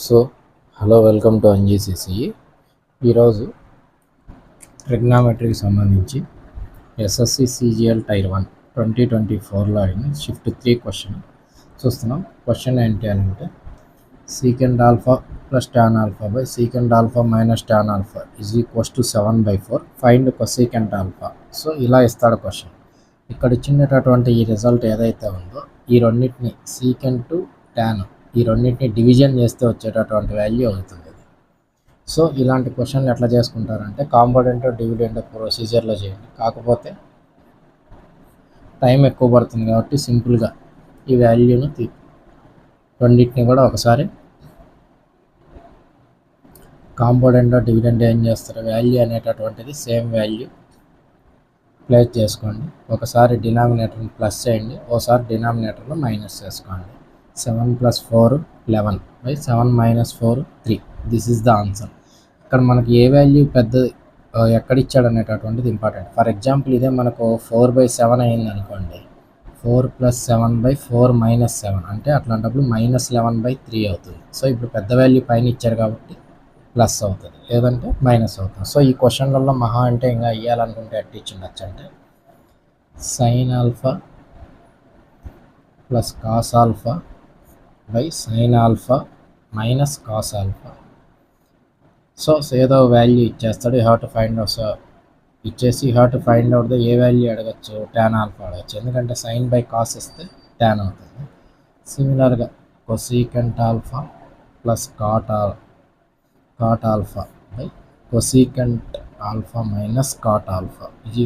So hello, welcome to NGCC. ఈరోజు ట్రిగ్నామెట్రీకి సంబంధించి ఎస్ఎస్సి సిజిఎల్ టైర్ 1 2024లో అయిన షిఫ్ట్ 3 క్వశ్చన్ చూస్తున్నాం. క్వశ్చన్ ఏంటి అని అంటే secant alpha plus tan alpha by secant alpha minus tan alpha is equals to 7/4 find cosecant alpha. So ఇలా ఇస్తాడు క్వశ్చన్. ఇక్కడ ఇచ్చినటువంటి ఈ రిజల్ట్ ఏదైతే ఉందో ఈ రెండింటిని సీకెంట్ టాన్ ఈ రెండింటిని డివిజన్ చేస్తే వచ్చేటటువంటి వాల్యూ అవుతుంది. సో ఇలాంటి క్వశ్చన్లు ఎట్లా చేసుకుంటారంటే కాంపోనెంట్ డివిడెండ్ ప్రొసీజర్లో చేయండి. కాకపోతే టైం ఎక్కువ పడుతుంది కాబట్టి సింపుల్గా ఈ వాల్యూను రెండింటిని కూడా ఒకసారి కాంపోనెంట్ డివిడెండ్ ఏం చేస్తారు, వాల్యూ అనేటటువంటిది సేమ్ వాల్యూ ప్లేస్ చేసుకోండి. ఒకసారి డినామినేటర్ని ప్లస్ చేయండి, ఒకసారి డినామినేటర్లో మైనస్ చేసుకోండి. 7 + 4 11 by 7 - 4 3. This is the answer. ఇక్కడ మనకి ఏ వాల్యూ పెద్దది ఎక్కడిచ్చాడు అనేటటువంటిది ఇంపార్టెంట్. ఫర్ ఎగ్జాంపుల్ ఇదే మనకు 4/7 అయింది అనుకోండి, 4 + 7/4 - 7 అంటే అట్లాంటప్పుడు -11/3 అవుతుంది. సో ఇప్పుడు పెద్ద వాల్యూ పైన ఇచ్చారు కాబట్టి ప్లస్ అవుతుంది, లేదంటే మైనస్ అవుతుంది. సో ఈ క్వశ్చన్లలో మహా అంటే ఇంకా ఇవ్వాలనుకుంటే ఎట్టి ఇచ్చిండొచ్చు అంటే sin alpha plus cos alpha by sine alpha minus cos alpha. So ఏదో వాల్యూ ఇచ్చేస్తాడు, you have to find out. So ఇచ్చేసి you have to find out ఏ వాల్యూ అడగచ్చు, టాన్ ఆల్ఫా అడగచ్చు, ఎందుకంటే సైన్ బై కాస్ ఇస్తే టాన్ అవుతుంది. సిమిలర్గా cosecant alpha plus cot alpha by cosecant alpha minus cot alpha. You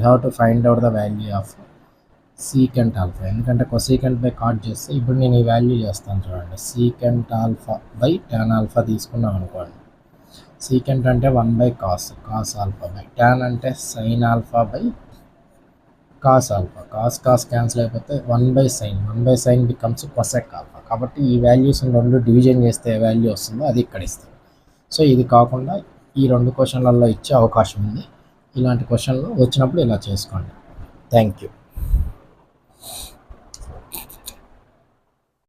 have to find out the value of secant alpha, ఎందుకంటే cosecant by cot చేస్తే ఇప్పుడు నేను ఈ వాల్యూ చేస్తాను చూడండి. Secant alpha by tan alpha తీసుకున్నాం అనుకోండి. సీకెంట్ అంటే 1/cos ఆల్ఫా బై టాన్ అంటే sine alpha by cos alpha. Cos cancel అయిపోతే 1/sin బికమ్స్ కొసెక్ ఆల్ఫా. కాబట్టి ఈ వాల్యూస్ రెండు డివిజన్ చేస్తే ఏ వాల్యూ వస్తుందో అది ఇక్కడ ఇస్తుంది. సో ఇది కాకుండా ఈ రెండు క్వశ్చన్లలో ఇచ్చే అవకాశం ఉంది. ఇలాంటి క్వశ్చన్లు వచ్చినప్పుడు ఇలా చేసుకోండి. Thank you.